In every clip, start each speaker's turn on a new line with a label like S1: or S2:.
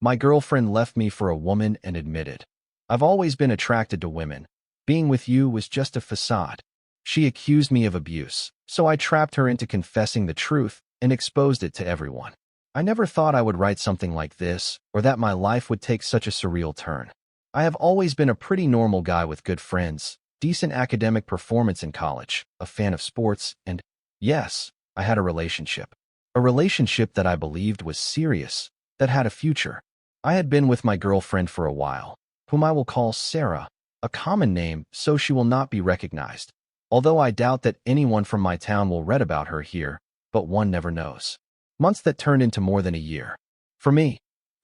S1: My girlfriend left me for a woman and admitted, "I've always been attracted to women. Being with you was just a facade." She accused me of abuse, so I trapped her into confessing the truth and exposed it to everyone. I never thought I would write something like this, or that my life would take such a surreal turn. I have always been a pretty normal guy with good friends, decent academic performance in college, a fan of sports, and yes, I had a relationship. A relationship that I believed was serious, that had a future. I had been with my girlfriend for a while, whom I will call Sarah, a common name so she will not be recognized. Although I doubt that anyone from my town will read about her here, but one never knows. Months that turned into more than a year. For me,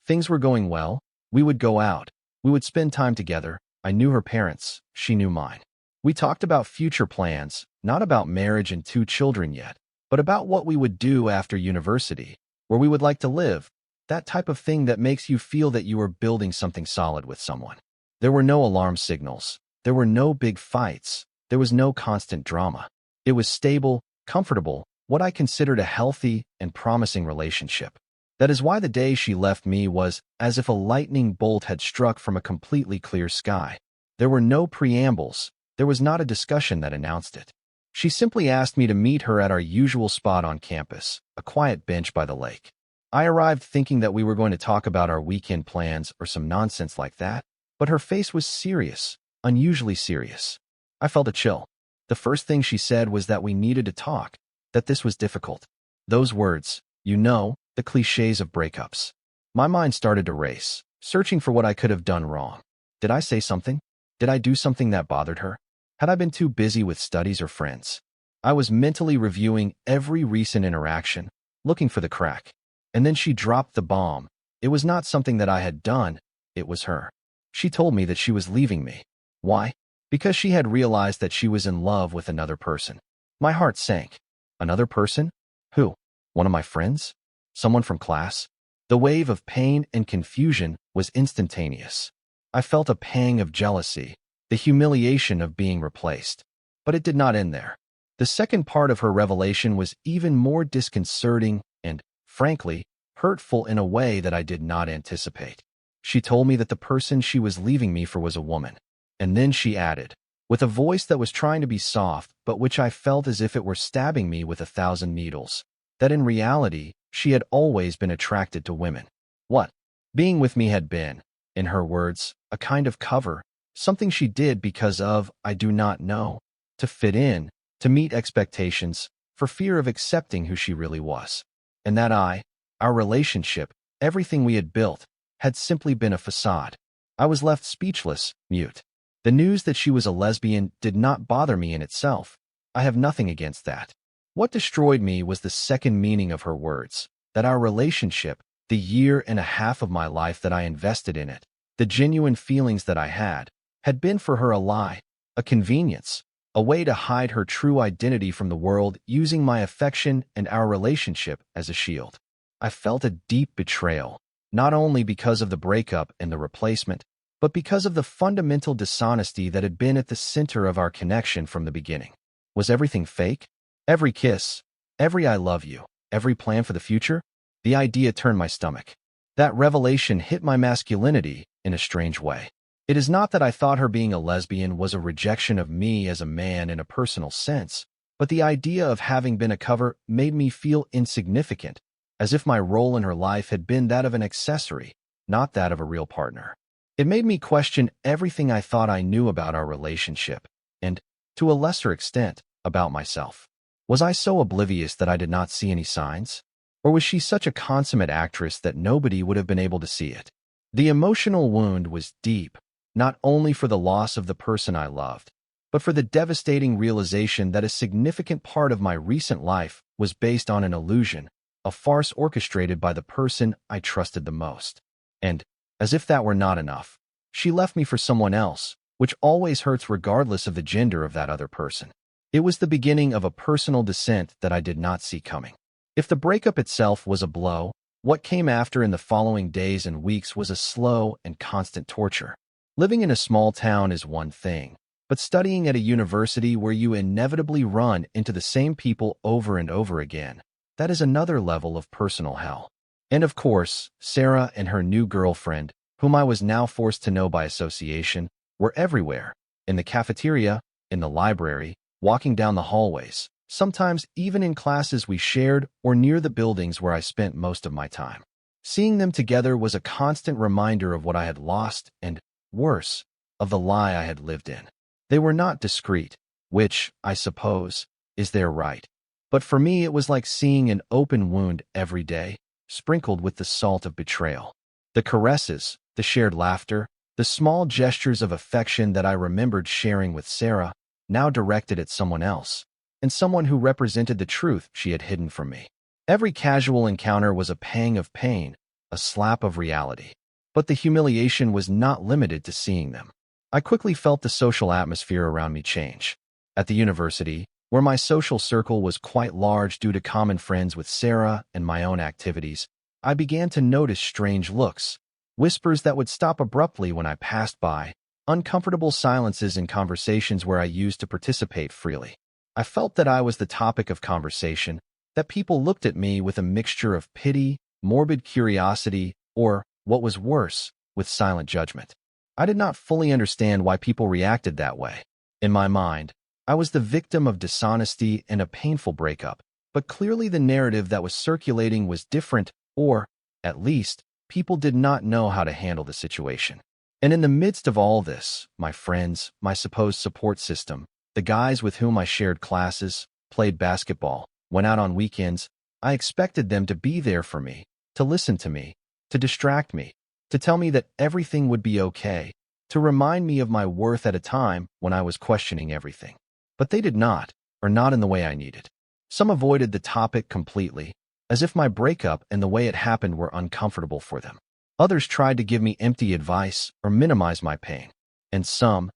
S1: things were going well. We would go out. We would spend time together. I knew her parents. She knew mine. We talked about future plans, not about marriage and 2 children yet, but about what we would do after university, where we would like to live, that type of thing that makes you feel that you are building something solid with someone. There were no alarm signals. There were no big fights. There was no constant drama. It was stable, comfortable, what I considered a healthy and promising relationship. That is why the day she left me was as if a lightning bolt had struck from a completely clear sky. There were no preambles. There was not a discussion that announced it. She simply asked me to meet her at our usual spot on campus, a quiet bench by the lake. I arrived thinking that we were going to talk about our weekend plans or some nonsense like that, but her face was serious, unusually serious. I felt a chill. The first thing she said was that we needed to talk, that this was difficult. Those words, the cliches of breakups. My mind started to race, searching for what I could have done wrong. Did I say something? Did I do something that bothered her? Had I been too busy with studies or friends? I was mentally reviewing every recent interaction, looking for the crack. And then she dropped the bomb. It was not something that I had done, it was her. She told me that she was leaving me. Why? Because she had realized that she was in love with another person. My heart sank. Another person? Who? One of my friends? Someone from class? The wave of pain and confusion was instantaneous. I felt a pang of jealousy, the humiliation of being replaced. But it did not end there. The second part of her revelation was even more disconcerting and, frankly, hurtful in a way that I did not anticipate. She told me that the person she was leaving me for was a woman. And then she added, with a voice that was trying to be soft, but which I felt as if it were stabbing me with 1,000 needles, that in reality, she had always been attracted to women. What? Being with me had been, in her words, a kind of cover, something she did because of, I do not know, to fit in, to meet expectations, for fear of accepting who she really was. And that our relationship, everything we had built, had simply been a facade. I was left speechless, mute. The news that she was a lesbian did not bother me in itself. I have nothing against that. What destroyed me was the second meaning of her words, that our relationship, the year and a half of my life that I invested in it, the genuine feelings that I had been for her a lie, a convenience, a way to hide her true identity from the world using my affection and our relationship as a shield. I felt a deep betrayal, not only because of the breakup and the replacement, but because of the fundamental dishonesty that had been at the center of our connection from the beginning. Was everything fake? Every kiss, every I love you, every plan for the future? The idea turned my stomach. That revelation hit my masculinity in a strange way. It is not that I thought her being a lesbian was a rejection of me as a man in a personal sense, but the idea of having been a cover made me feel insignificant, as if my role in her life had been that of an accessory, not that of a real partner. It made me question everything I thought I knew about our relationship, and, to a lesser extent, about myself. Was I so oblivious that I did not see any signs? Or was she such a consummate actress that nobody would have been able to see it? The emotional wound was deep, not only for the loss of the person I loved, but for the devastating realization that a significant part of my recent life was based on an illusion, a farce orchestrated by the person I trusted the most. And, as if that were not enough, she left me for someone else, which always hurts regardless of the gender of that other person. It was the beginning of a personal descent that I did not see coming. If the breakup itself was a blow, what came after in the following days and weeks was a slow and constant torture. Living in a small town is one thing, but studying at a university where you inevitably run into the same people over and over again, that is another level of personal hell. And of course, Sarah and her new girlfriend, whom I was now forced to know by association, were everywhere. In the cafeteria, in the library, walking down the hallways, sometimes even in classes we shared or near the buildings where I spent most of my time. Seeing them together was a constant reminder of what I had lost and, worse, of the lie I had lived in. They were not discreet, which, I suppose, is their right. But for me it was like seeing an open wound every day, sprinkled with the salt of betrayal. The caresses, the shared laughter, the small gestures of affection that I remembered sharing with Sarah, now directed at someone else, and someone who represented the truth she had hidden from me. Every casual encounter was a pang of pain, a slap of reality. But the humiliation was not limited to seeing them. I quickly felt the social atmosphere around me change. At the university, where my social circle was quite large due to common friends with Sarah and my own activities, I began to notice strange looks, whispers that would stop abruptly when I passed by, uncomfortable silences in conversations where I used to participate freely. I felt that I was the topic of conversation, that people looked at me with a mixture of pity, morbid curiosity, or, what was worse, with silent judgment. I did not fully understand why people reacted that way. In my mind, I was the victim of dishonesty and a painful breakup, but clearly the narrative that was circulating was different, or, at least, people did not know how to handle the situation. And in the midst of all this, my friends, my supposed support system, the guys with whom I shared classes, played basketball, went out on weekends, I expected them to be there for me, to listen to me, to distract me, to tell me that everything would be okay, to remind me of my worth at a time when I was questioning everything. But they did not, or not in the way I needed. Some avoided the topic completely, as if my breakup and the way it happened were uncomfortable for them. Others tried to give me empty advice or minimize my pain. And some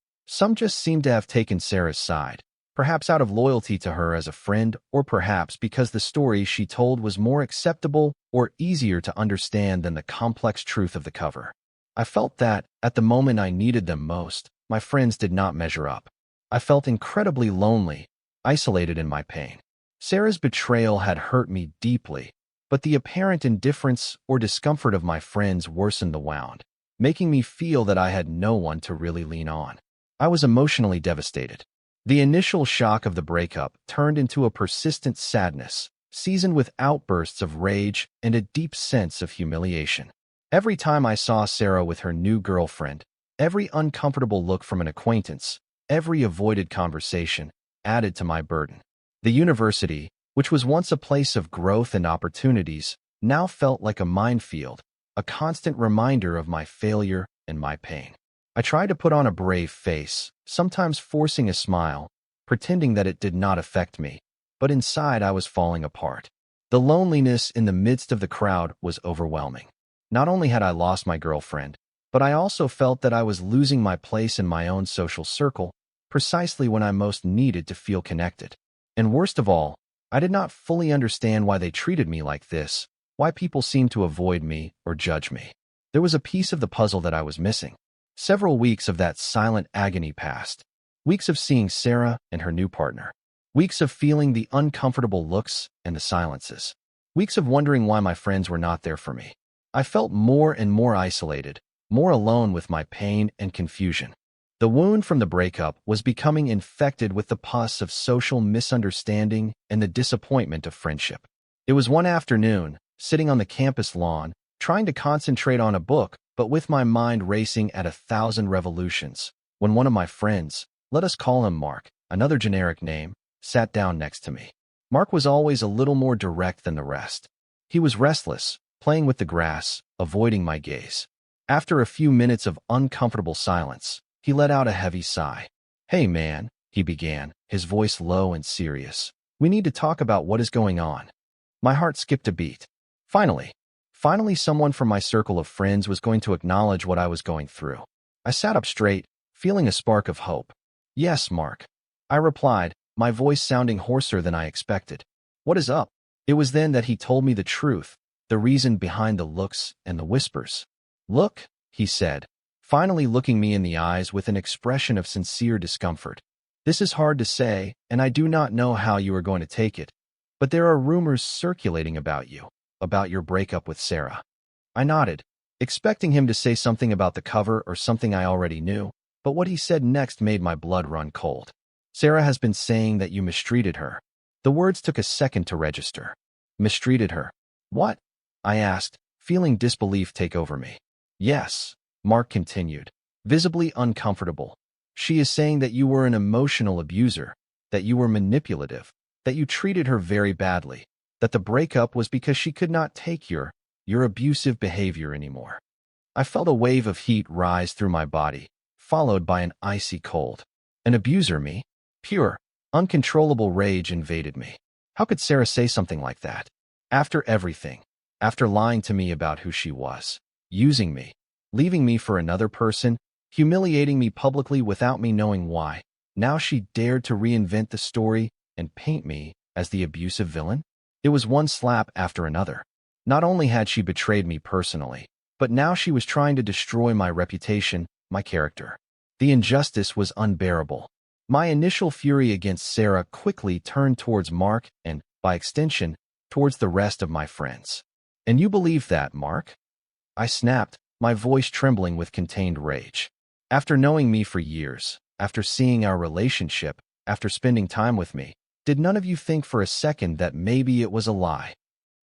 S1: just seemed to have taken Sarah's side, perhaps out of loyalty to her as a friend, or perhaps because the story she told was more acceptable or easier to understand than the complex truth of the cover. I felt that, at the moment I needed them most, my friends did not measure up. I felt incredibly lonely, isolated in my pain. Sarah's betrayal had hurt me deeply, but the apparent indifference or discomfort of my friends worsened the wound, making me feel that I had no one to really lean on. I was emotionally devastated. The initial shock of the breakup turned into a persistent sadness, seasoned with outbursts of rage and a deep sense of humiliation. Every time I saw Sarah with her new girlfriend, every uncomfortable look from an acquaintance, every avoided conversation, added to my burden. The university, which was once a place of growth and opportunities, now felt like a minefield, a constant reminder of my failure and my pain. I tried to put on a brave face, sometimes forcing a smile, pretending that it did not affect me, but inside I was falling apart. The loneliness in the midst of the crowd was overwhelming. Not only had I lost my girlfriend, but I also felt that I was losing my place in my own social circle, precisely when I most needed to feel connected. And worst of all, I did not fully understand why they treated me like this, why people seemed to avoid me or judge me. There was a piece of the puzzle that I was missing. Several weeks of that silent agony passed. Weeks of seeing Sarah and her new partner. Weeks of feeling the uncomfortable looks and the silences. Weeks of wondering why my friends were not there for me. I felt more and more isolated, more alone with my pain and confusion. The wound from the breakup was becoming infected with the pus of social misunderstanding and the disappointment of friendship. It was one afternoon, sitting on the campus lawn, trying to concentrate on a book, but with my mind racing at 1,000 revolutions, when one of my friends, let us call him Mark, another generic name, sat down next to me. Mark was always a little more direct than the rest. He was restless, playing with the grass, avoiding my gaze. After a few minutes of uncomfortable silence, he let out a heavy sigh. "Hey man," he began, his voice low and serious. "We need to talk about what is going on." My heart skipped a beat. Finally someone from my circle of friends was going to acknowledge what I was going through. I sat up straight, feeling a spark of hope. "Yes, Mark," I replied, my voice sounding hoarser than I expected. "What is up?" It was then that he told me the truth, the reason behind the looks and the whispers. "Look," he said, finally looking me in the eyes with an expression of sincere discomfort. "This is hard to say, and I do not know how you are going to take it, but there are rumors circulating about you. about your breakup with Sarah." I nodded, expecting him to say something about the cover or something I already knew, but what he said next made my blood run cold. "Sarah has been saying that you mistreated her." The words took a second to register. Mistreated her? What? I asked, feeling disbelief take over me. "Yes," Mark continued, visibly uncomfortable. "She is saying that you were an emotional abuser, that you were manipulative, that you treated her very badly, that the breakup was because she could not take your abusive behavior anymore." I felt a wave of heat rise through my body, followed by an icy cold. An abuser, me? Pure, uncontrollable rage invaded me. How could Sarah say something like that? After everything, after lying to me about who she was, using me, leaving me for another person, humiliating me publicly without me knowing why, now she dared to reinvent the story and paint me as the abusive villain? It was one slap after another. Not only had she betrayed me personally, but now she was trying to destroy my reputation, my character. The injustice was unbearable. My initial fury against Sarah quickly turned towards Mark and, by extension, towards the rest of my friends. "And you believe that, Mark?" I snapped, my voice trembling with contained rage. "After knowing me for years, after seeing our relationship, after spending time with me, did none of you think for a second that maybe it was a lie?"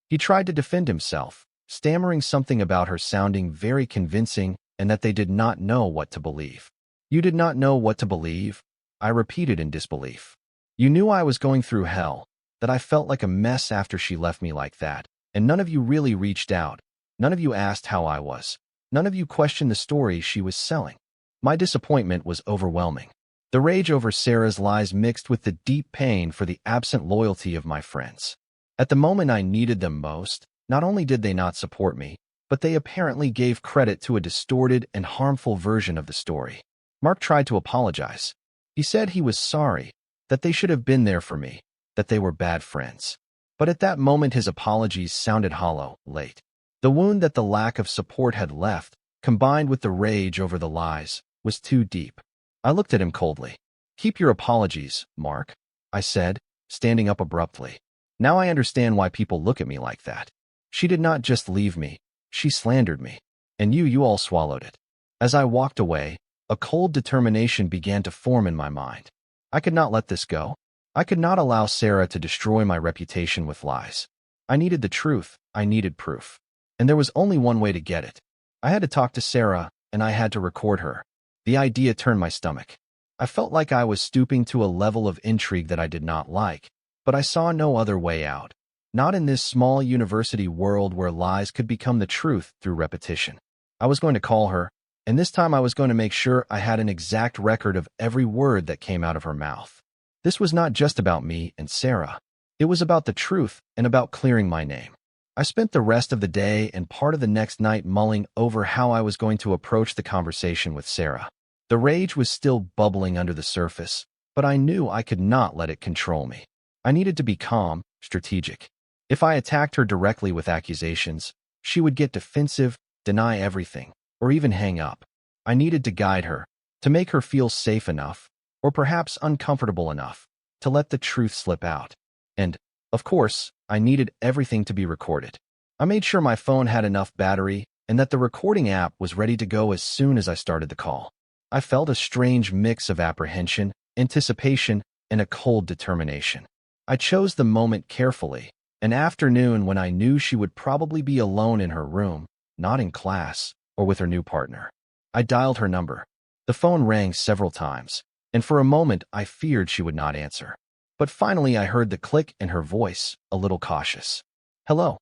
S1: He tried to defend himself, stammering something about her sounding very convincing and that they did not know what to believe. "You did not know what to believe?" I repeated in disbelief. "You knew I was going through hell, that I felt like a mess after she left me like that, and none of you really reached out. None of you asked how I was. None of you questioned the story she was selling." My disappointment was overwhelming. The rage over Sarah's lies mixed with the deep pain for the absent loyalty of my friends. At the moment I needed them most, not only did they not support me, but they apparently gave credit to a distorted and harmful version of the story. Mark tried to apologize. He said he was sorry, that they should have been there for me, that they were bad friends. But at that moment his apologies sounded hollow, late. The wound that the lack of support had left, combined with the rage over the lies, was too deep. I looked at him coldly. "Keep your apologies, Mark," I said, standing up abruptly. "Now I understand why people look at me like that. She did not just leave me, she slandered me. And you all swallowed it." As I walked away, a cold determination began to form in my mind. I could not let this go. I could not allow Sarah to destroy my reputation with lies. I needed the truth, I needed proof. And there was only one way to get it. I had to talk to Sarah, and I had to record her. The idea turned my stomach. I felt like I was stooping to a level of intrigue that I did not like, but I saw no other way out. Not in this small university world where lies could become the truth through repetition. I was going to call her, and this time I was going to make sure I had an exact record of every word that came out of her mouth. This was not just about me and Sarah. It was about the truth and about clearing my name. I spent the rest of the day and part of the next night mulling over how I was going to approach the conversation with Sarah. The rage was still bubbling under the surface, but I knew I could not let it control me. I needed to be calm, strategic. If I attacked her directly with accusations, she would get defensive, deny everything, or even hang up. I needed to guide her, to make her feel safe enough, or perhaps uncomfortable enough, to let the truth slip out. And, of course, I needed everything to be recorded. I made sure my phone had enough battery and that the recording app was ready to go as soon as I started the call. I felt a strange mix of apprehension, anticipation, and a cold determination. I chose the moment carefully, an afternoon when I knew she would probably be alone in her room, not in class or with her new partner. I dialed her number. The phone rang several times, and for a moment I feared she would not answer. But finally I heard the click in her voice, a little cautious. "Hello."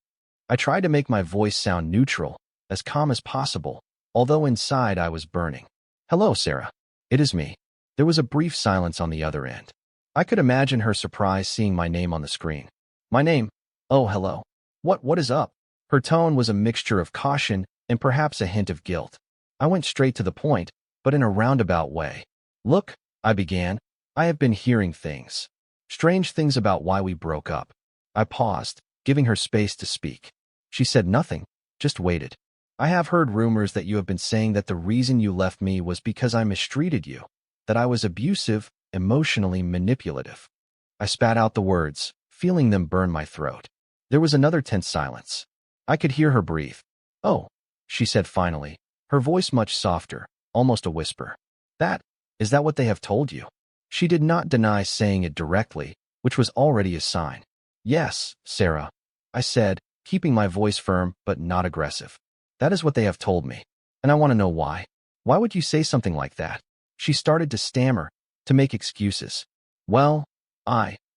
S1: I tried to make my voice sound neutral, as calm as possible, although inside I was burning. "Hello, Sarah. It is me." There was a brief silence on the other end. I could imagine her surprise seeing my name on the screen. "My name? Oh, hello. What is up?" Her tone was a mixture of caution and perhaps a hint of guilt. I went straight to the point, but in a roundabout way. "Look," I began, "I have been hearing things. Strange things about why we broke up." I paused, giving her space to speak. She said nothing, just waited. "I have heard rumors that you have been saying that the reason you left me was because I mistreated you, that I was abusive, emotionally manipulative." I spat out the words, feeling them burn my throat. There was another tense silence. I could hear her breathe. "Oh," she said finally, her voice much softer, almost a whisper. Is that what they have told you?" She did not deny saying it directly, which was already a sign. "Yes, Sarah," I said, keeping my voice firm but not aggressive. "That is what they have told me. And I want to know why. Why would you say something like that?" She started to stammer, to make excuses. "Well,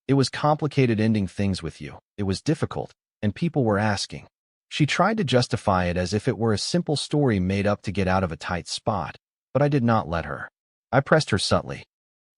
S1: it was complicated ending things with you. It was difficult, and people were asking." She tried to justify it as if it were a simple story made up to get out of a tight spot, but I did not let her. I pressed her subtly.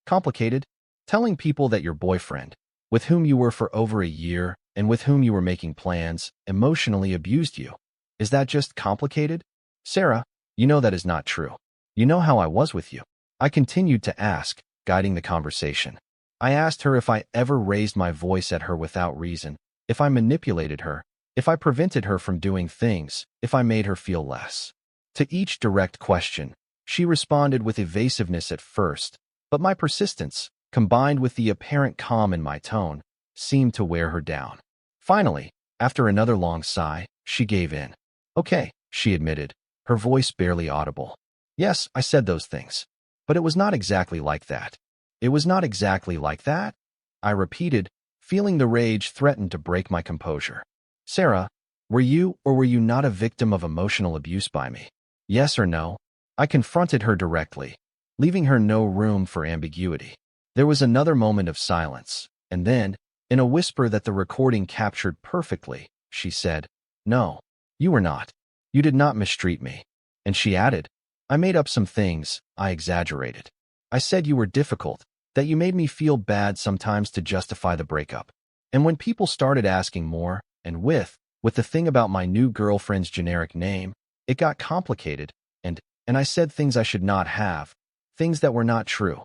S1: "Complicated? Telling people that your boyfriend, with whom you were for over a year and with whom you were making plans, emotionally abused you. Is that just complicated? Sarah, you know that is not true. You know how I was with you." I continued to ask, guiding the conversation. I asked her if I ever raised my voice at her without reason, if I manipulated her, if I prevented her from doing things, if I made her feel less. To each direct question, she responded with evasiveness at first, but my persistence, combined with the apparent calm in my tone, seemed to wear her down. Finally, after another long sigh, she gave in. "Okay," she admitted, her voice barely audible. "Yes, I said those things. But it was not exactly like that." "It was not exactly like that?" I repeated, feeling the rage threaten to break my composure. "Sarah, were you or were you not a victim of emotional abuse by me? Yes or no?" I confronted her directly, leaving her no room for ambiguity. There was another moment of silence, and then, in a whisper that the recording captured perfectly, she said, "No, you were not. You did not mistreat me." And she added, "I made up some things, I exaggerated. I said you were difficult, that you made me feel bad sometimes to justify the breakup. And when people started asking more, and with the thing about my new girlfriend's generic name, it got complicated, and I said things I should not have, things that were not true."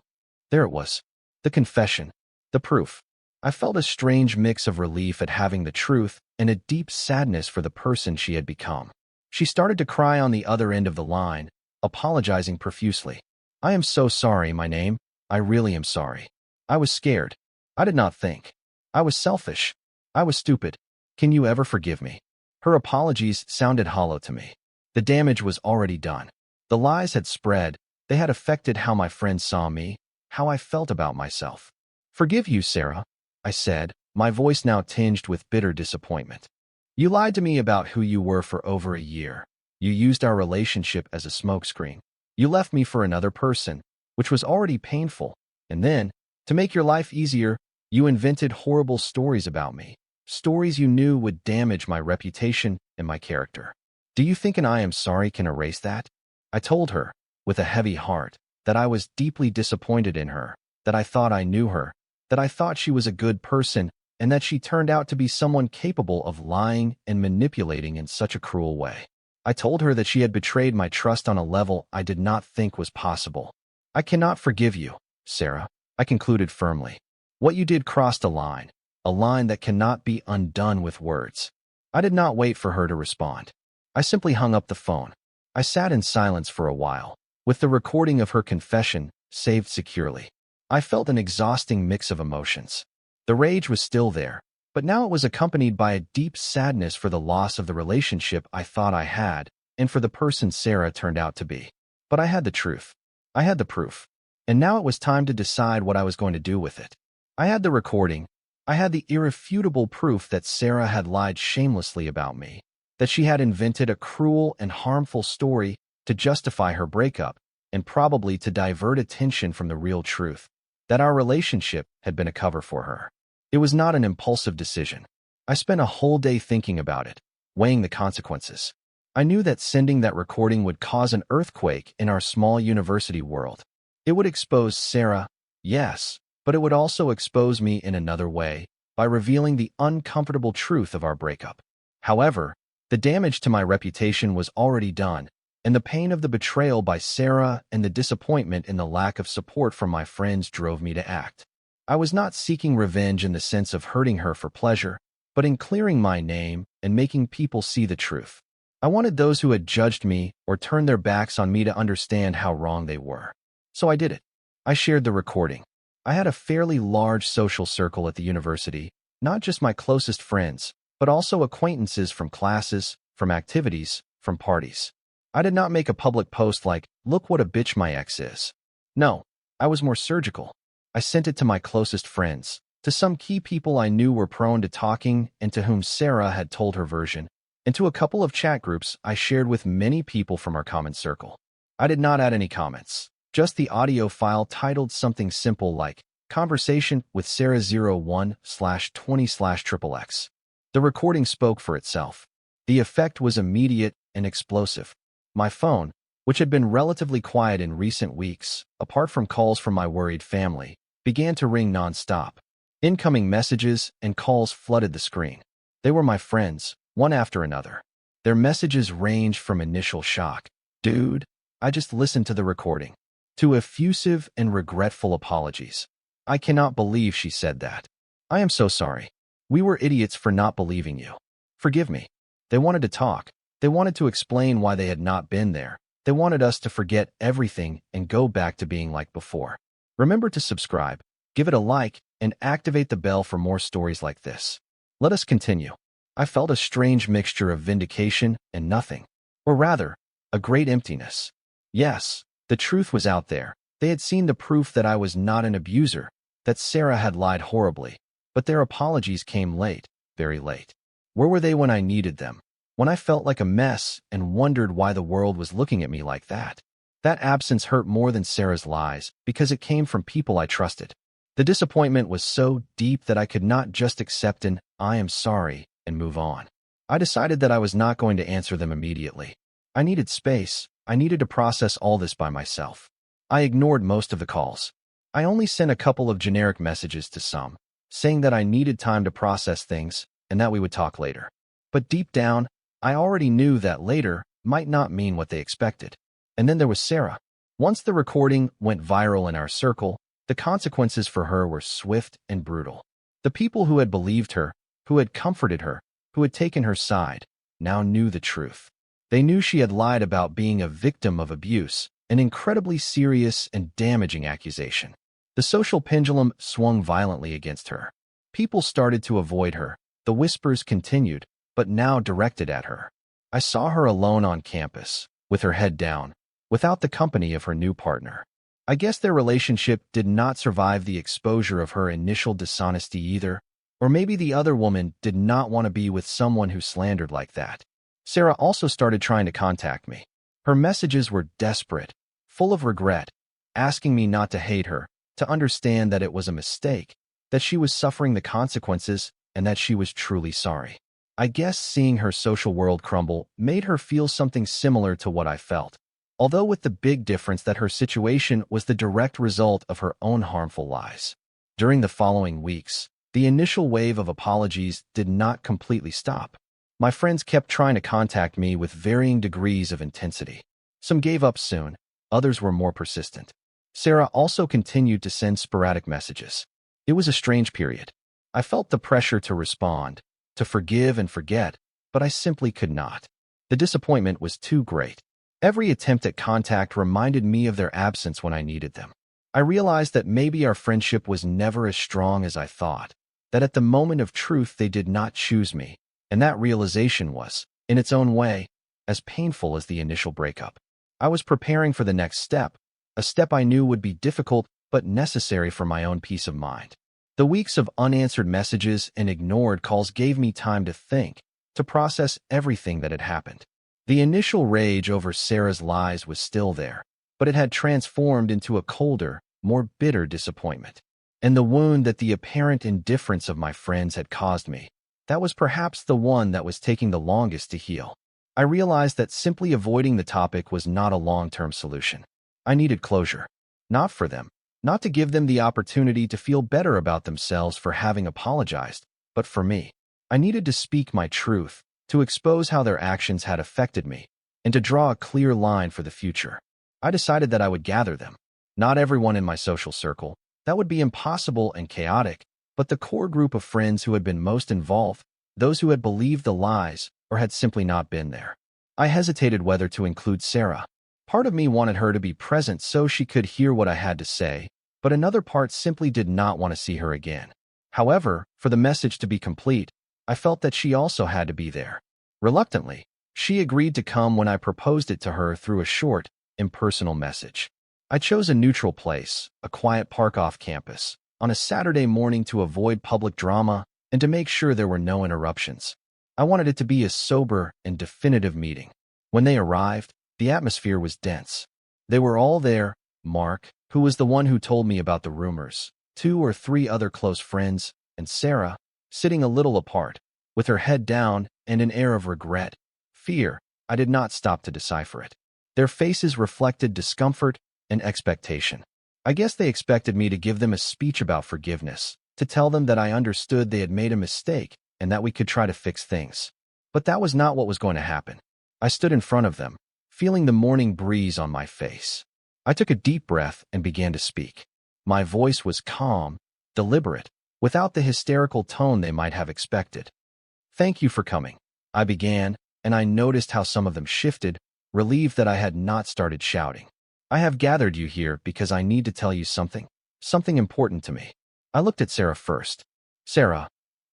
S1: There it was. The confession. The proof. I felt a strange mix of relief at having the truth and a deep sadness for the person she had become. She started to cry on the other end of the line, apologizing profusely. "I am so sorry, my name. I really am sorry. I was scared. I did not think. I was selfish. I was stupid. Can you ever forgive me?" Her apologies sounded hollow to me. The damage was already done. The lies had spread. They had affected how my friends saw me, how I felt about myself. "Forgive you, Sarah," I said, my voice now tinged with bitter disappointment. "You lied to me about who you were for over a year. You used our relationship as a smokescreen. You left me for another person, which was already painful, and then, to make your life easier, you invented horrible stories about me, stories you knew would damage my reputation and my character. Do you think an I am sorry can erase that?" I told her, with a heavy heart, that I was deeply disappointed in her, that I thought I knew her, that I thought she was a good person, and that she turned out to be someone capable of lying and manipulating in such a cruel way. I told her that she had betrayed my trust on a level I did not think was possible. "I cannot forgive you, Sarah," I concluded firmly. "What you did crossed a line that cannot be undone with words." I did not wait for her to respond. I simply hung up the phone. I sat in silence for a while, with the recording of her confession saved securely. I felt an exhausting mix of emotions. The rage was still there, but now it was accompanied by a deep sadness for the loss of the relationship I thought I had, and for the person Sarah turned out to be. But I had the truth. I had the proof. And now it was time to decide what I was going to do with it. I had the recording. I had the irrefutable proof that Sarah had lied shamelessly about me, that she had invented a cruel and harmful story to justify her breakup, and probably to divert attention from the real truth, that our relationship had been a cover for her. It was not an impulsive decision. I spent a whole day thinking about it, weighing the consequences. I knew that sending that recording would cause an earthquake in our small university world. It would expose Sarah, yes, but it would also expose me in another way, by revealing the uncomfortable truth of our breakup. However, the damage to my reputation was already done, and the pain of the betrayal by Sarah and the disappointment in the lack of support from my friends drove me to act. I was not seeking revenge in the sense of hurting her for pleasure, but in clearing my name and making people see the truth. I wanted those who had judged me or turned their backs on me to understand how wrong they were. So I did it. I shared the recording. I had a fairly large social circle at the university, not just my closest friends, but also acquaintances from classes, from activities, from parties. I did not make a public post like, "Look what a bitch my ex is." No, I was more surgical. I sent it to my closest friends, to some key people I knew were prone to talking and to whom Sarah had told her version, and to a couple of chat groups I shared with many people from our common circle. I did not add any comments, just the audio file titled something simple like, "Conversation with Sarah 01/20/XXX." The recording spoke for itself. The effect was immediate and explosive. My phone, which had been relatively quiet in recent weeks, apart from calls from my worried family, began to ring nonstop. Incoming messages and calls flooded the screen. They were my friends, one after another. Their messages ranged from initial shock, "Dude, I just listened to the recording," to effusive and regretful apologies. "I cannot believe she said that. I am so sorry. We were idiots for not believing you. Forgive me." They wanted to talk. They wanted to explain why they had not been there. They wanted us to forget everything and go back to being like before. Remember to subscribe, give it a like, and activate the bell for more stories like this. Let us continue. I felt a strange mixture of vindication and nothing. Or rather, a great emptiness. Yes, the truth was out there. They had seen the proof that I was not an abuser, that Sarah had lied horribly. But their apologies came late, very late. Where were they when I needed them? When I felt like a mess and wondered why the world was looking at me like that? That absence hurt more than Sarah's lies because it came from people I trusted. The disappointment was so deep that I could not just accept an "I am sorry" and move on. I decided that I was not going to answer them immediately. I needed space. I needed to process all this by myself. I ignored most of the calls. I only sent a couple of generic messages to some, saying that I needed time to process things and that we would talk later. But deep down, I already knew that later might not mean what they expected. And then there was Sarah. Once the recording went viral in our circle, the consequences for her were swift and brutal. The people who had believed her, who had comforted her, who had taken her side, now knew the truth. They knew she had lied about being a victim of abuse, an incredibly serious and damaging accusation. The social pendulum swung violently against her. People started to avoid her. The whispers continued, but now directed at her. I saw her alone on campus, with her head down, without the company of her new partner. I guess their relationship did not survive the exposure of her initial dishonesty either, or maybe the other woman did not want to be with someone who slandered like that. Sarah also started trying to contact me. Her messages were desperate, full of regret, asking me not to hate her, to understand that it was a mistake, that she was suffering the consequences, and that she was truly sorry. I guess seeing her social world crumble made her feel something similar to what I felt, although with the big difference that her situation was the direct result of her own harmful lies. During the following weeks, the initial wave of apologies did not completely stop. My friends kept trying to contact me with varying degrees of intensity. Some gave up soon, others were more persistent. Sarah also continued to send sporadic messages. It was a strange period. I felt the pressure to respond, to forgive and forget, but I simply could not. The disappointment was too great. Every attempt at contact reminded me of their absence when I needed them. I realized that maybe our friendship was never as strong as I thought, that at the moment of truth they did not choose me, and that realization was, in its own way, as painful as the initial breakup. I was preparing for the next step, a step I knew would be difficult but necessary for my own peace of mind. The weeks of unanswered messages and ignored calls gave me time to think, to process everything that had happened. The initial rage over Sarah's lies was still there, but it had transformed into a colder, more bitter disappointment. And the wound that the apparent indifference of my friends had caused me, that was perhaps the one that was taking the longest to heal. I realized that simply avoiding the topic was not a long-term solution. I needed closure. Not for them, not to give them the opportunity to feel better about themselves for having apologized, but for me. I needed to speak my truth, to expose how their actions had affected me, and to draw a clear line for the future. I decided that I would gather them. Not everyone in my social circle. That would be impossible and chaotic, but the core group of friends who had been most involved, those who had believed the lies or had simply not been there. I hesitated whether to include Sarah. Part of me wanted her to be present so she could hear what I had to say, but another part simply did not want to see her again. However, for the message to be complete, I felt that she also had to be there. Reluctantly, She agreed to come when I proposed it to her through a short, impersonal message. I chose a neutral place, a quiet park off campus, on a Saturday morning to avoid public drama and to make sure there were no interruptions. I wanted it to be a sober and definitive meeting. When they arrived, the atmosphere was dense. They were all there: Mark, who was the one who told me about the rumors, 2 or 3 other close friends, and Sarah, sitting a little apart, with her head down and an air of regret. Fear. I did not stop to decipher it. Their faces reflected discomfort and expectation. I guess they expected me to give them a speech about forgiveness, to tell them that I understood they had made a mistake and that we could try to fix things. But that was not what was going to happen. I stood in front of them, feeling the morning breeze on my face. I took a deep breath and began to speak. My voice was calm, deliberate, without the hysterical tone they might have expected. "Thank you for coming," I began, and I noticed how some of them shifted, relieved that I had not started shouting. "I have gathered you here because I need to tell you something important to me." I looked at Sarah first. "Sarah,"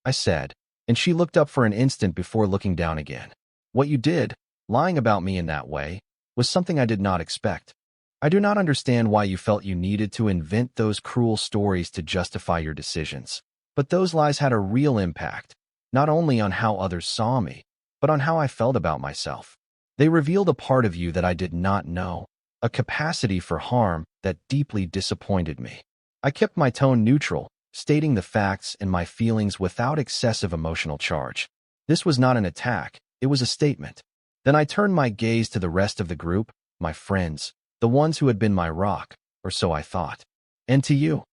S1: I said, and she looked up for an instant before looking down again. "What you did, lying about me in that way, was something I did not expect. I do not understand why you felt you needed to invent those cruel stories to justify your decisions. But those lies had a real impact, not only on how others saw me, but on how I felt about myself. They revealed a part of you that I did not know, a capacity for harm that deeply disappointed me." I kept my tone neutral, stating the facts and my feelings without excessive emotional charge. This was not an attack, it was a statement. Then I turned my gaze to the rest of the group, my friends, the ones who had been my rock, or so I thought. "And to you,"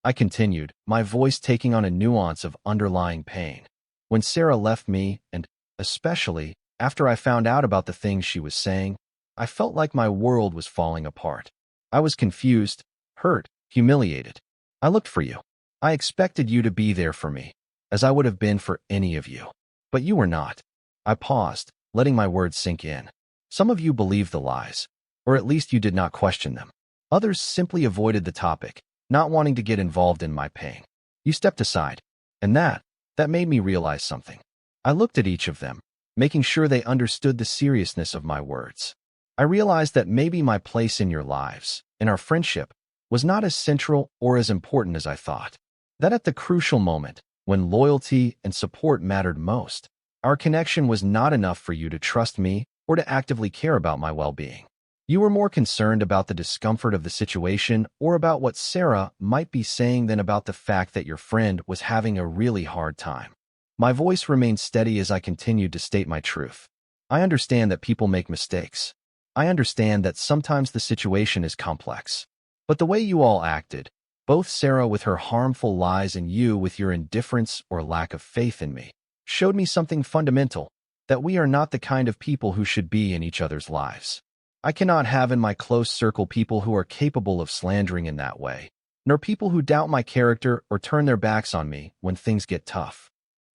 S1: I continued, my voice taking on a nuance of underlying pain. "When Sarah left me, and especially after I found out about the things she was saying, I felt like my world was falling apart. I was confused, hurt, humiliated. I looked for you. I expected you to be there for me, as I would have been for any of you. But you were not." I paused, letting my words sink in. "Some of you believed the lies, or at least you did not question them. Others simply avoided the topic, not wanting to get involved in my pain. You stepped aside, and that made me realize something." I looked at each of them, making sure they understood the seriousness of my words. I realized that maybe my place in your lives, in our friendship, was not as central or as important as I thought. That at the crucial moment, when loyalty and support mattered most, our connection was not enough for you to trust me or to actively care about my well-being. You were more concerned about the discomfort of the situation or about what Sarah might be saying than about the fact that your friend was having a really hard time. My voice remained steady as I continued to state my truth. "I understand that people make mistakes. I understand that sometimes the situation is complex. But the way you all acted, both Sarah with her harmful lies and you with your indifference or lack of faith in me, showed me something fundamental, that we are not the kind of people who should be in each other's lives. I cannot have in my close circle people who are capable of slandering in that way, nor people who doubt my character or turn their backs on me when things get tough."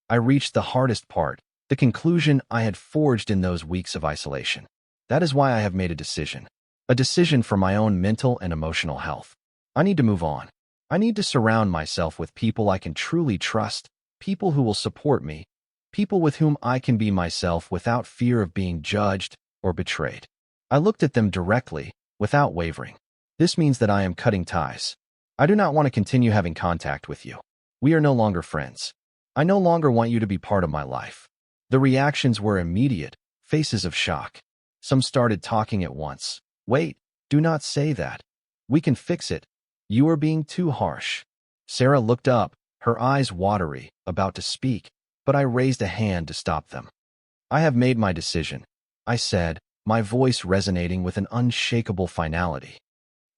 S1: I reached the hardest part, the conclusion I had forged in those weeks of isolation. That is why I have made a decision for my own mental and emotional health. I need to move on. I need to surround myself with people I can truly trust, people who will support me, people with whom I can be myself without fear of being judged or betrayed. I looked at them directly, without wavering. "This means that I am cutting ties. I do not want to continue having contact with you. We are no longer friends. I no longer want you to be part of my life." The reactions were immediate, faces of shock. Some started talking at once. "Wait, do not say that. We can fix it. You are being too harsh." Sarah looked up, her eyes watery, about to speak, but I raised a hand to stop them. "I have made my decision," I said, my voice resonating with an unshakable finality.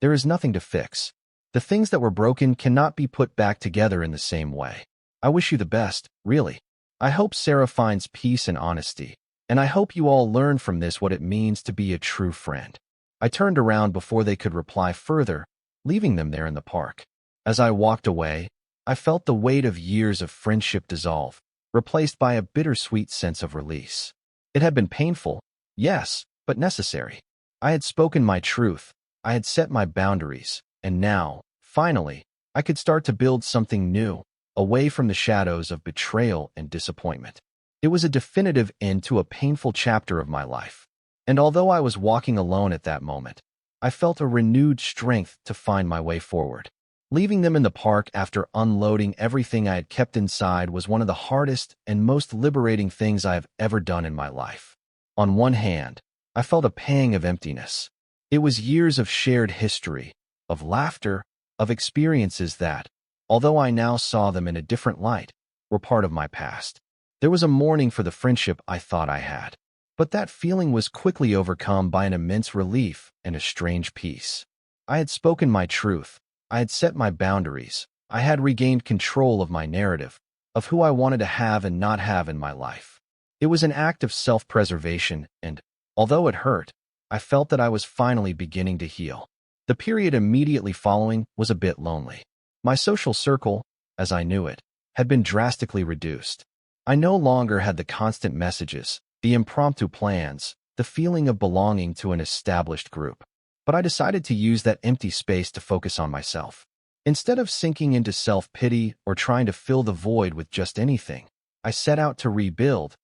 S1: "There is nothing to fix. The things that were broken cannot be put back together in the same way. I wish you the best, really. I hope Sarah finds peace and honesty, and I hope you all learn from this what it means to be a true friend." I turned around before they could reply further, leaving them there in the park. As I walked away, I felt the weight of years of friendship dissolve, replaced by a bittersweet sense of release. It had been painful, yes, but necessary. I had spoken my truth, I had set my boundaries, and now, finally, I could start to build something new, away from the shadows of betrayal and disappointment. It was a definitive end to a painful chapter of my life. And although I was walking alone at that moment, I felt a renewed strength to find my way forward. Leaving them in the park after unloading everything I had kept inside was one of the hardest and most liberating things I have ever done in my life. On one hand, I felt a pang of emptiness. It was years of shared history, of laughter, of experiences that, although I now saw them in a different light, were part of my past. There was a mourning for the friendship I thought I had. But that feeling was quickly overcome by an immense relief and a strange peace. I had spoken my truth. I had set my boundaries. I had regained control of my narrative, of who I wanted to have and not have in my life. It was an act of self-preservation, and, although it hurt, I felt that I was finally beginning to heal. The period immediately following was a bit lonely. My social circle, as I knew it, had been drastically reduced. I no longer had the constant messages, the impromptu plans, the feeling of belonging to an established group. But I decided to use that empty space to focus on myself. Instead of sinking into self-pity or trying to fill the void with just anything, I set out to rebuild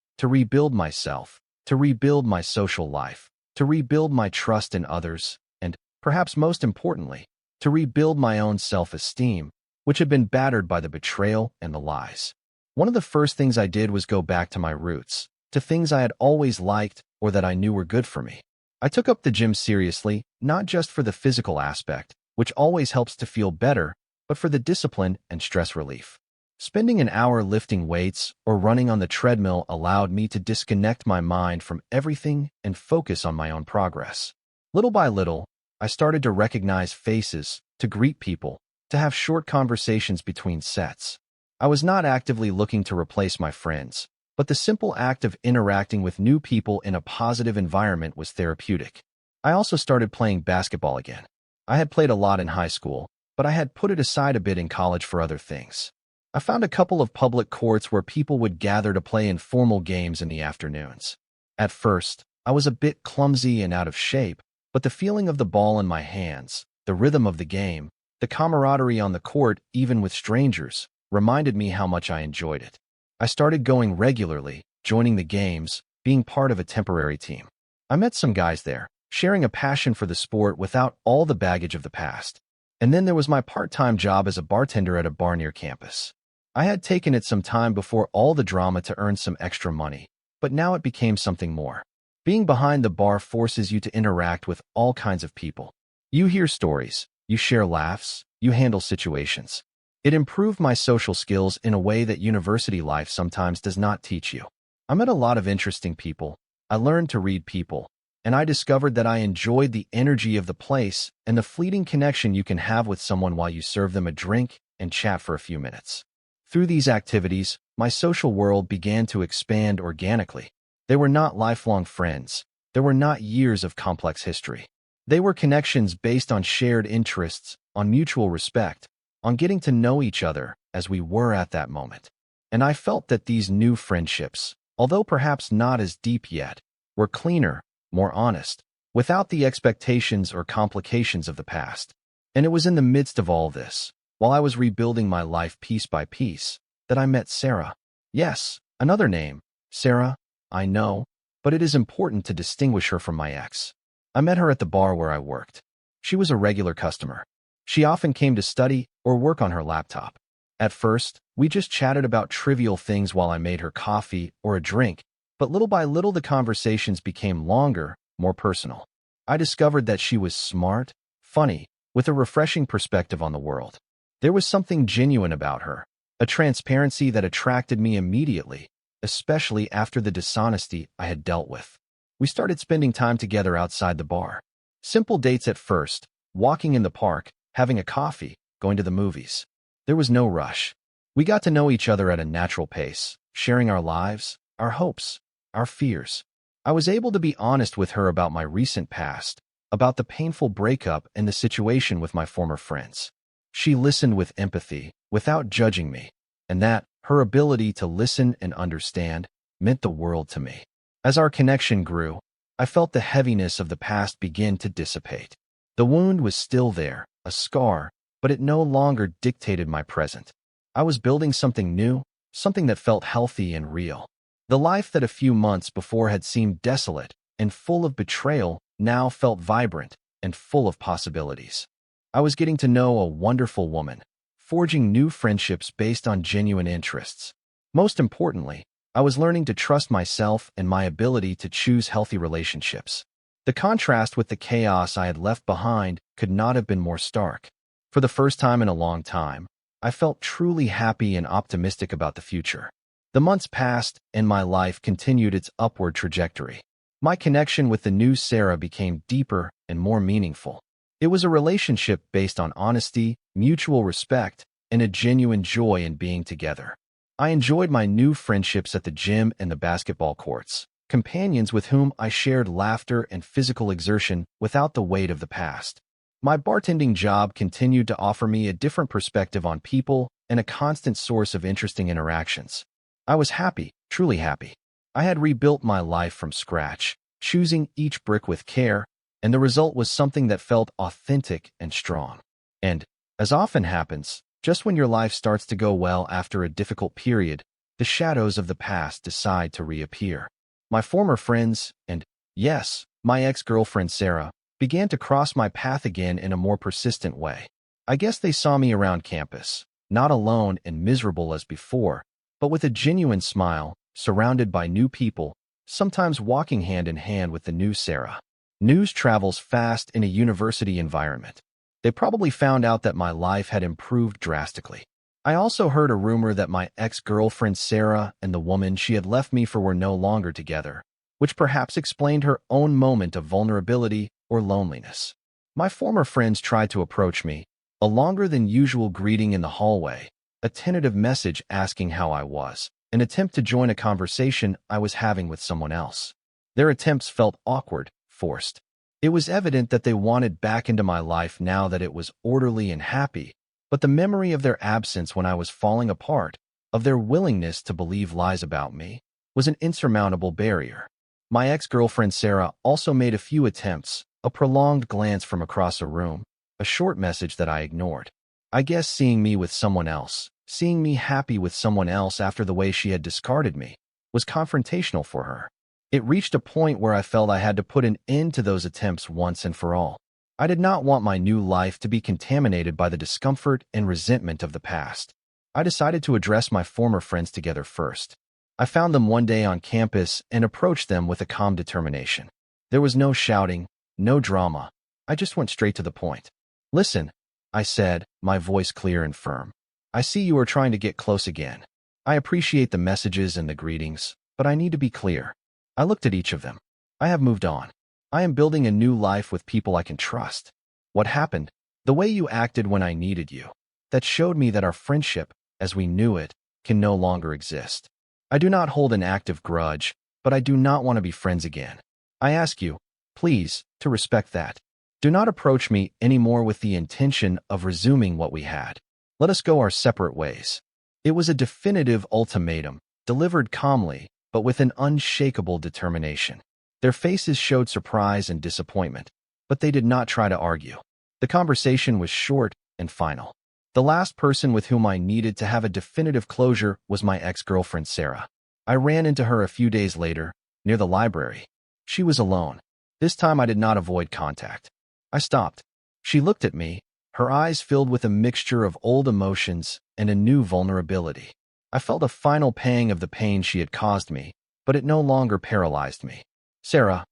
S1: myself, to rebuild my social life, to rebuild my trust in others, and, perhaps most importantly, to rebuild my own self-esteem, which had been battered by the betrayal and the lies. One of the first things I did was go back to my roots, to things I had always liked or that I knew were good for me. I took up the gym seriously, not just for the physical aspect, which always helps to feel better, but for the discipline and stress relief. Spending an hour lifting weights or running on the treadmill allowed me to disconnect my mind from everything and focus on my own progress. Little by little, I started to recognize faces, to greet people, to have short conversations between sets. I was not actively looking to replace my friends, but the simple act of interacting with new people in a positive environment was therapeutic. I also started playing basketball again. I had played a lot in high school, but I had put it aside a bit in college for other things. I found a couple of public courts where people would gather to play informal games in the afternoons. At first, I was a bit clumsy and out of shape, but the feeling of the ball in my hands, the rhythm of the game, the camaraderie on the court, even with strangers, reminded me how much I enjoyed it. I started going regularly, joining the games, being part of a temporary team. I met some guys there, sharing a passion for the sport without all the baggage of the past. And then there was my part-time job as a bartender at a bar near campus. I had taken it some time before all the drama to earn some extra money, but now it became something more. Being behind the bar forces you to interact with all kinds of people. You hear stories, you share laughs, you handle situations. It improved my social skills in a way that university life sometimes does not teach you. I met a lot of interesting people. I learned to read people, and I discovered that I enjoyed the energy of the place and the fleeting connection you can have with someone while you serve them a drink and chat for a few minutes. Through these activities, my social world began to expand organically. They were not lifelong friends. There were not years of complex history. They were connections based on shared interests, on mutual respect, on getting to know each other as we were at that moment. And I felt that these new friendships, although perhaps not as deep yet, were cleaner, more honest, without the expectations or complications of the past. And it was in the midst of all this, while I was rebuilding my life piece by piece, that I met Sarah. Yes, another name, Sarah, I know, but it is important to distinguish her from my ex. I met her at the bar where I worked. She was a regular customer. She often came to study or work on her laptop. At first, we just chatted about trivial things while I made her coffee or a drink, but little by little the conversations became longer, more personal. I discovered that she was smart, funny, with a refreshing perspective on the world. There was something genuine about her, a transparency that attracted me immediately, especially after the dishonesty I had dealt with. We started spending time together outside the bar. Simple dates at first, walking in the park, having a coffee, going to the movies. There was no rush. We got to know each other at a natural pace, sharing our lives, our hopes, our fears. I was able to be honest with her about my recent past, about the painful breakup and the situation with my former friends. She listened with empathy, without judging me, and that, her ability to listen and understand, meant the world to me. As our connection grew, I felt the heaviness of the past begin to dissipate. The wound was still there, a scar, but it no longer dictated my present. I was building something new, something that felt healthy and real. The life that a few months before had seemed desolate and full of betrayal now felt vibrant and full of possibilities. I was getting to know a wonderful woman, forging new friendships based on genuine interests. Most importantly, I was learning to trust myself and my ability to choose healthy relationships. The contrast with the chaos I had left behind could not have been more stark. For the first time in a long time, I felt truly happy and optimistic about the future. The months passed, and my life continued its upward trajectory. My connection with the new Sarah became deeper and more meaningful. It was a relationship based on honesty, mutual respect, and a genuine joy in being together. I enjoyed my new friendships at the gym and the basketball courts, companions with whom I shared laughter and physical exertion without the weight of the past. My bartending job continued to offer me a different perspective on people and a constant source of interesting interactions. I was happy, truly happy. I had rebuilt my life from scratch, choosing each brick with care, and the result was something that felt authentic and strong. And, as often happens, just when your life starts to go well after a difficult period, the shadows of the past decide to reappear. My former friends, and, yes, my ex-girlfriend Sarah, began to cross my path again in a more persistent way. I guess they saw me around campus, not alone and miserable as before, but with a genuine smile, surrounded by new people, sometimes walking hand in hand with the new Sarah. News travels fast in a university environment. They probably found out that my life had improved drastically. I also heard a rumor that my ex-girlfriend Sarah and the woman she had left me for were no longer together, which perhaps explained her own moment of vulnerability or loneliness. My former friends tried to approach me, a longer than usual greeting in the hallway, a tentative message asking how I was, an attempt to join a conversation I was having with someone else. Their attempts felt awkward, forced. It was evident that they wanted back into my life now that it was orderly and happy, but the memory of their absence when I was falling apart, of their willingness to believe lies about me, was an insurmountable barrier. My ex-girlfriend Sarah also made a few attempts, a prolonged glance from across a room, a short message that I ignored. I guess seeing me with someone else, seeing me happy with someone else after the way she had discarded me, was confrontational for her. It reached a point where I felt I had to put an end to those attempts once and for all. I did not want my new life to be contaminated by the discomfort and resentment of the past. I decided to address my former friends together first. I found them one day on campus and approached them with a calm determination. There was no shouting, no drama. I just went straight to the point. "Listen," I said, my voice clear and firm. "I see you are trying to get close again. I appreciate the messages and the greetings, but I need to be clear." I looked at each of them. I have moved on. I am building a new life with people I can trust. What happened? The way you acted when I needed you. That showed me that our friendship, as we knew it, can no longer exist. I do not hold an active grudge, but I do not want to be friends again. I ask you, please, to respect that. Do not approach me anymore with the intention of resuming what we had. Let us go our separate ways. It was a definitive ultimatum, delivered calmly, but with an unshakable determination. Their faces showed surprise and disappointment, but they did not try to argue. The conversation was short and final. The last person with whom I needed to have a definitive closure was my ex-girlfriend Sarah. I ran into her a few days later, near the library. She was alone. This time I did not avoid contact. I stopped. She looked at me, her eyes filled with a mixture of old emotions and a new vulnerability. I felt a final pang of the pain she had caused me, but it no longer paralyzed me. "Sarah,"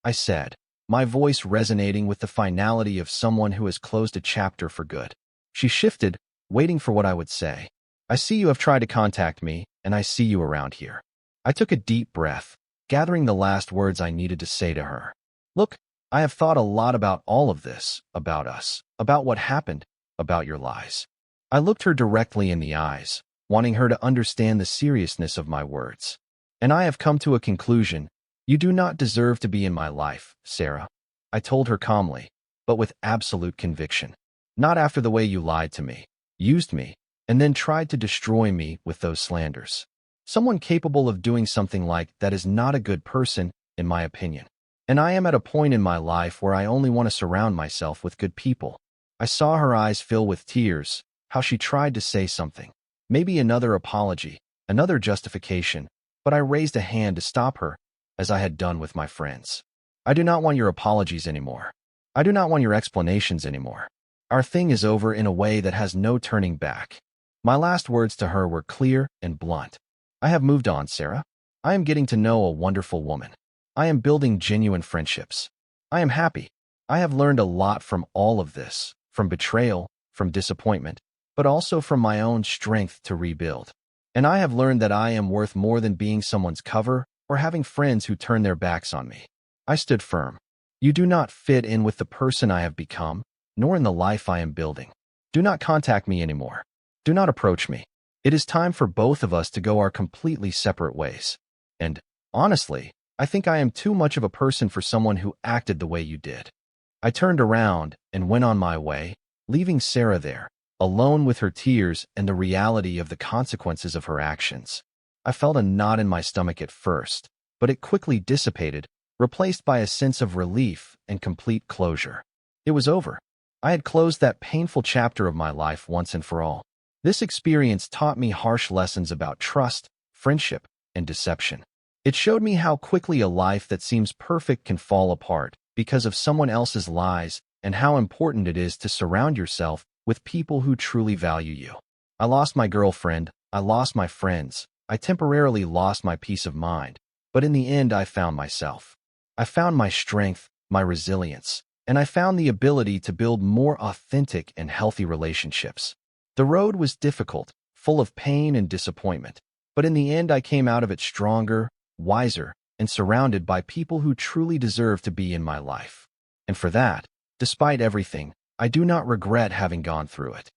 S1: I said, my voice resonating with the finality of someone who has closed a chapter for good. She shifted, waiting for what I would say. "I see you have tried to contact me, and I see you around here." I took a deep breath, gathering the last words I needed to say to her. "Look, I have thought a lot about all of this, about us, about what happened, about your lies." I looked her directly in the eyes, wanting her to understand the seriousness of my words. "And I have come to a conclusion. You do not deserve to be in my life, Sarah," I told her calmly, but with absolute conviction. "Not after the way you lied to me, used me, and then tried to destroy me with those slanders. Someone capable of doing something like that is not a good person, in my opinion. And I am at a point in my life where I only want to surround myself with good people." I saw her eyes fill with tears, how she tried to say something. Maybe another apology, another justification, but I raised a hand to stop her, as I had done with my friends. I do not want your apologies anymore. I do not want your explanations anymore. Our thing is over in a way that has no turning back. My last words to her were clear and blunt. I have moved on, Sarah. I am getting to know a wonderful woman. I am building genuine friendships. I am happy. I have learned a lot from all of this, from betrayal, from disappointment, but also from my own strength to rebuild. And I have learned that I am worth more than being someone's cover or having friends who turn their backs on me. I stood firm. You do not fit in with the person I have become, nor in the life I am building. Do not contact me anymore. Do not approach me. It is time for both of us to go our completely separate ways. And, honestly, I think I am too much of a person for someone who acted the way you did. I turned around and went on my way, leaving Sarah there, alone with her tears and the reality of the consequences of her actions. I felt a knot in my stomach at first, but it quickly dissipated, replaced by a sense of relief and complete closure. It was over. I had closed that painful chapter of my life once and for all. This experience taught me harsh lessons about trust, friendship, and deception. It showed me how quickly a life that seems perfect can fall apart because of someone else's lies, and how important it is to surround yourself with people who truly value you. I lost my girlfriend, I lost my friends, I temporarily lost my peace of mind, but in the end I found myself. I found my strength, my resilience, and I found the ability to build more authentic and healthy relationships. The road was difficult, full of pain and disappointment, but in the end I came out of it stronger, wiser, and surrounded by people who truly deserve to be in my life. And for that, despite everything, I do not regret having gone through it.